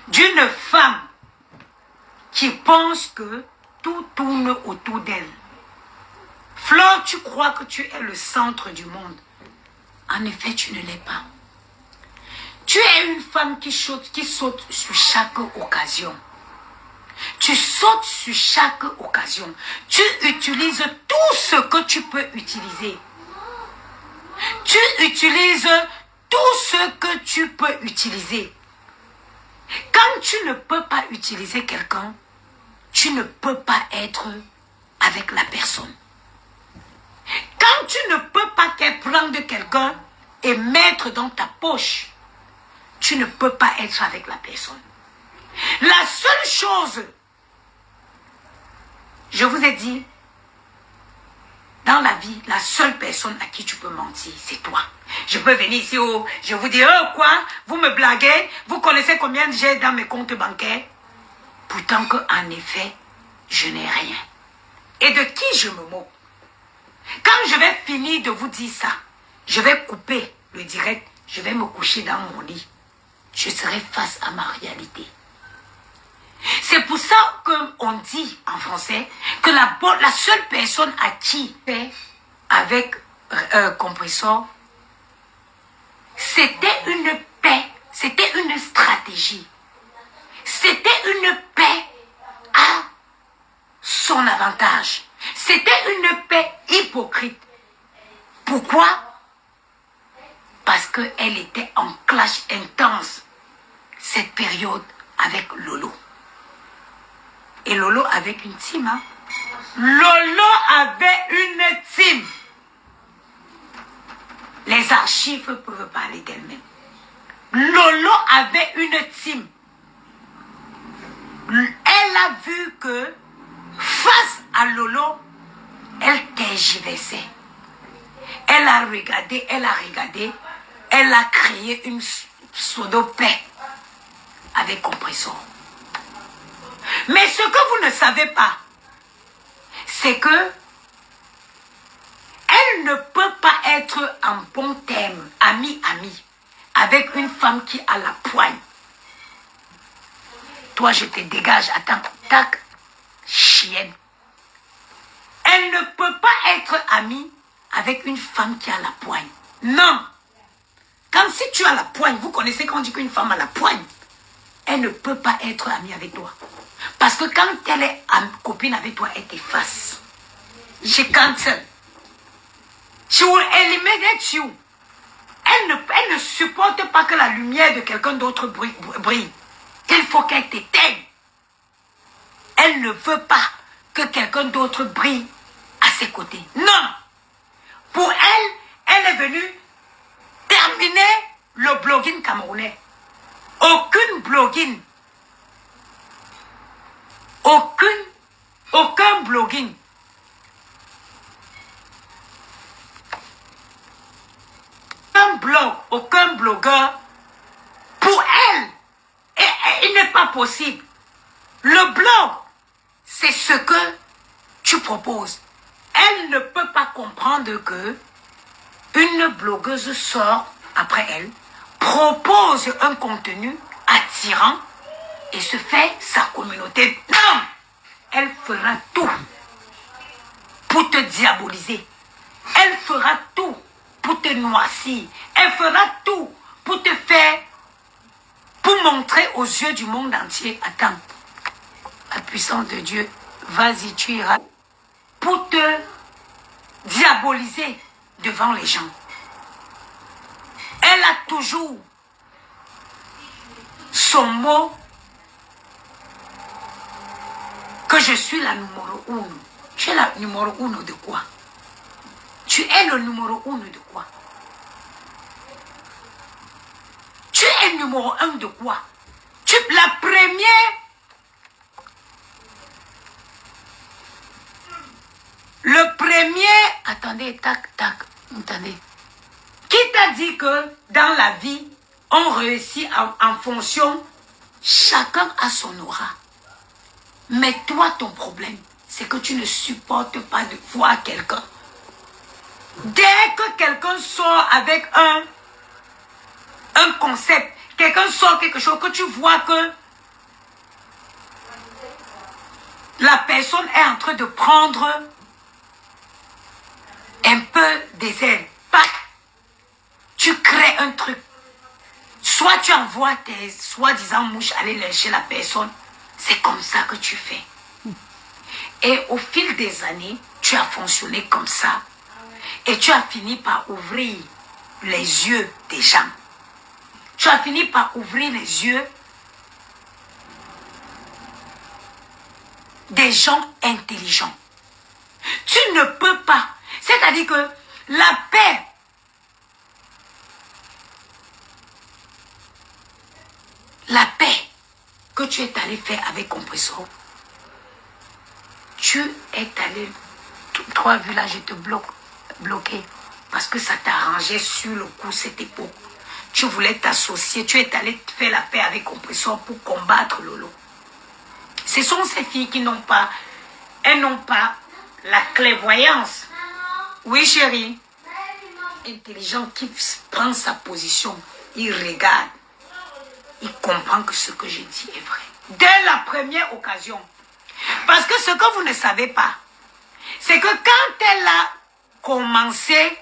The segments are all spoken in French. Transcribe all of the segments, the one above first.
d'une femme qui pense que tout tourne autour d'elle. Flore, tu crois que tu es le centre du monde. En effet, tu ne l'es pas. Tu es une femme qui saute sur chaque occasion. Tu sautes sur chaque occasion. Tu utilises tout ce que tu peux utiliser. Tu utilises tout ce que tu peux utiliser. Quand tu ne peux pas utiliser quelqu'un, tu ne peux pas être avec la personne. Quand tu ne peux pas prendre quelqu'un et mettre dans ta poche, tu ne peux pas être avec la personne. La seule chose, je vous ai dit, dans la vie, la seule personne à qui tu peux mentir, c'est toi. Je peux venir ici, je vous dis, quoi, vous me blaguez, vous connaissez combien j'ai dans mes comptes bancaires? Pourtant qu'en effet, je n'ai rien. Et de qui je me moque? Quand je vais finir de vous dire ça, je vais couper le direct, je vais me coucher dans mon lit. Je serai face à ma réalité. C'est pour ça qu'on dit en français que la seule personne à qui fait avec compresseur, c'était une paix, c'était une stratégie. C'était une paix à son avantage. C'était une paix hypocrite. Pourquoi? Parce qu'elle était en clash intense cette période avec Lolo. Et Lolo avec une team. Hein? Lolo avait une team. Les archives peuvent parler d'elles-mêmes. Lolo avait une team. Elle a vu que face à Lolo, elle tergiversait. Elle a regardé, elle a créé une pseudo-paix avec compresseur. Mais ce que vous ne savez pas, c'est que elle ne peut pas être en bon terme, ami, avec une femme qui a la poigne. Toi, je te dégage, attends, tac, chienne. Elle ne peut pas être amie avec une femme qui a la poigne. Non. Quand si tu as la poigne, vous connaissez quand on dit qu'une femme a la poigne, elle ne peut pas être amie avec toi. Parce que quand elle est copine avec toi, elle t'efface. She cancel. She will eliminate you. Elle ne supporte pas que la lumière de quelqu'un d'autre brille. Il faut qu'elle t'éteigne. Elle ne veut pas que quelqu'un d'autre brille à ses côtés. Non. Pour elle, elle est venue terminer le blogging camerounais. Aucun blogging. Aucun blogging. Un blog, aucun blogueur. Pour elle, il n'est pas possible. Le blog, c'est ce que tu proposes. Elle ne peut pas comprendre que une blogueuse sort après elle, propose un contenu attirant et se fait sa communauté. Non! Elle fera tout pour te diaboliser. Elle fera tout pour te noircir. Elle fera tout pour te faire, pour montrer aux yeux du monde entier. Attends, la puissance de Dieu, vas-y, tu iras. Pour te diaboliser devant les gens. Elle a toujours son mot que je suis la numéro 1. Tu es la numéro 1 de quoi? Tu es le numéro 1 de quoi? Tu es le numéro 1 de quoi? Tu es la première. Le premier. Attendez, tac, tac. Attendez. Qui t'a dit que dans la vie, on réussit en fonction, chacun a son aura. Mais toi, ton problème, c'est que tu ne supportes pas de voir quelqu'un. Dès que quelqu'un sort avec un concept, quelqu'un sort quelque chose, que tu vois que la personne est en train de prendre un peu des ailes. Tu crées un truc. Soit tu envoies tes soi-disant mouches aller lécher la personne. C'est comme ça que tu fais. Et au fil des années, tu as fonctionné comme ça. Et tu as fini par ouvrir les yeux des gens. Tu as fini par ouvrir les yeux des gens intelligents. Tu ne peux pas. C'est-à-dire que la paix, que tu es allé faire avec Compressor, tu es allé, toi vu là, je te bloqué parce que ça t'arrangeait sur le coup cette époque. Tu voulais t'associer, tu es allé faire la paix avec Compressor pour combattre Lolo. Ce sont ces filles qui n'ont pas, elles n'ont pas la clairvoyance. Oui chérie. Intelligent qui prend sa position, il regarde, il comprend que ce que je dis est vrai. Dès la première occasion. Parce que ce que vous ne savez pas, c'est que quand elle a commencé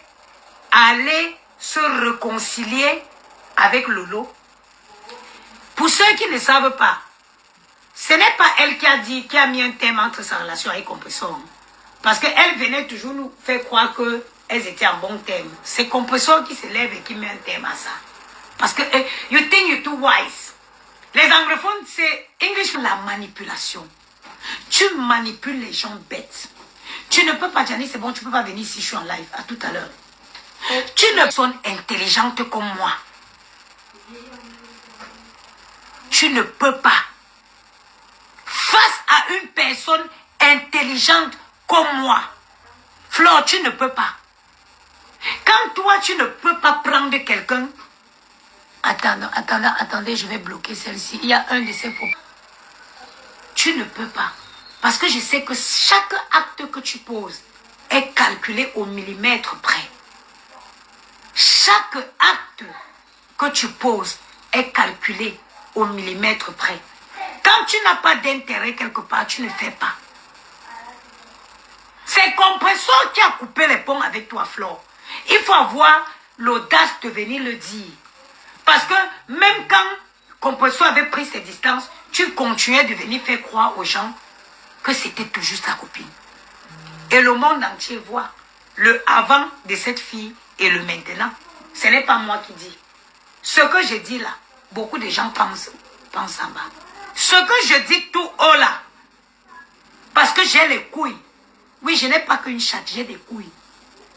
à aller se réconcilier avec Lolo, pour ceux qui ne savent pas, ce n'est pas elle qui a dit, qui a mis un thème entre sa relation avec Compressor. Parce qu'elle venait toujours nous faire croire qu'elles étaient en bon thème. C'est Compressor qui se lève et qui met un thème à ça. Parce que you think you're too wise. Les anglophones, c'est English. La manipulation. Tu manipules les gens bêtes. Tu ne peux pas, Gianni, c'est bon, tu ne peux pas venir ici, je suis en live. À tout à l'heure. Tu ne personne intelligente comme moi. Tu ne peux pas. Face à une personne intelligente comme moi, Flore, tu ne peux pas. Quand toi, tu ne peux pas prendre quelqu'un... Attendez, je vais bloquer celle-ci. Il y a un de ces faux. Tu ne peux pas. Parce que je sais que chaque acte que tu poses est calculé au millimètre près. Chaque acte que tu poses est calculé au millimètre près. Quand tu n'as pas d'intérêt quelque part, tu ne fais pas. C'est Compressor qui a coupé les ponts avec toi, Flore. Il faut avoir l'audace de venir le dire. Parce que même quand Compressor avait pris ses distances, tu continuais de venir faire croire aux gens que c'était toujours sa copine. Et le monde entier voit le avant de cette fille et le maintenant. Ce n'est pas moi qui dis. Ce que je dis là, beaucoup de gens pensent en bas. Ce que je dis tout haut là, parce que j'ai les couilles. Oui, je n'ai pas qu'une chatte, j'ai des couilles.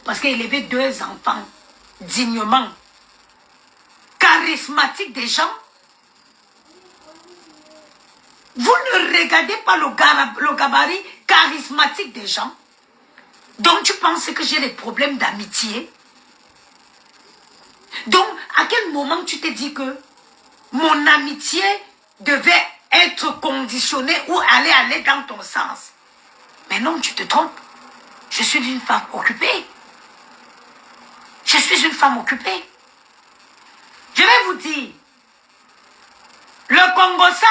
Parce qu'il élevait 2 enfants dignement. Charismatique des gens. Vous ne regardez pas le gabarit charismatique des gens. Donc tu penses que j'ai des problèmes d'amitié. Donc à quel moment tu t'es dit que mon amitié devait être conditionnée ou aller dans ton sens? Mais non, tu te trompes. Je suis une femme occupée. Je suis une femme occupée. Je vais vous dire, le Congo, ça,